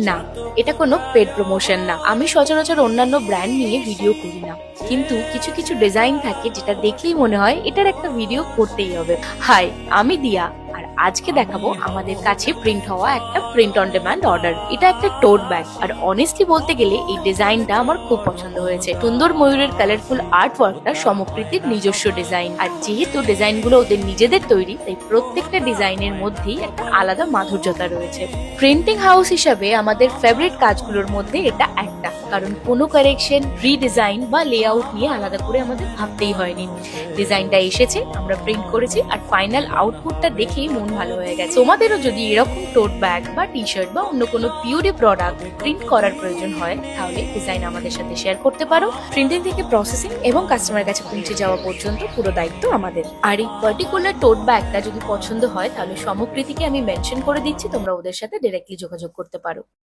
না, এটা কোনো পেড প্রমোশন না। আমি সচরাচর অন্যান্য ব্র্যান্ড নিয়ে ভিডিও করি না, কিন্তু কিছু কিছু ডিজাইন থাকে যেটা দেখলেই মনে হয় এটার একটা ভিডিও করতেই হবে। হাই, আমি দিয়া, আর আজকে দেখাবো আমাদের কাছে প্রিন্ট হওয়া একটা প্রিন্ট অন ডিমান্ড অর্ডার। এটা একটা টোট ব্যাগ, আর অনেস্টলি বলতে গেলে এই ডিজাইনটা আমার খুব পছন্দ হয়েছে। সুন্দর ময়ূরের কালারফুল আর্ট ওয়ার্কটা সমকৃতির নিজস্ব ডিজাইন, আর যেহেতু ডিজাইনগুলো ওদের নিজেদের তৈরি, তাই প্রত্যেকটা ডিজাইনের মধ্যেই একটা আলাদা মাধুর্যতা রয়েছে। প্রিন্টিং হাউস হিসাবে আমাদের ফেভারিট কাজগুলোর মধ্যে এটা একটা, কারণ কোনো কারেকশন, রিডিজাইন বা লেআউট নিয়ে আলাদা করে আমাদের ভাবতেই হয়নি। ডিজাইনটা এসেছে, আমরা প্রিন্ট করেছি, আর ফাইনাল আউটপুটটা দেখেই মন ভালো হয়ে গেছে। তোমাদেরও যদি এরকম টোট ব্যাগ বা টি শার্ট বা অন্য কোনো পিউরি প্রোডাক্ট প্রিন্ট করার প্রয়োজন হয়, তাহলে ডিজাইন আমাদের সাথে শেয়ার করতে পারো। প্রিন্টিং থেকে প্রসেসিং এবং কাস্টমার কাছে পৌঁছে যাওয়া পর্যন্ত পুরো দায়িত্ব আমাদের। আর এই পার্টিকুলার টোট ব্যাগটা যদি পছন্দ হয়, তাহলে সমকৃতিকে আমি মেনশন করে দিচ্ছি, তোমরা ওদের সাথে ডিরেক্টলি যোগাযোগ করতে পারো।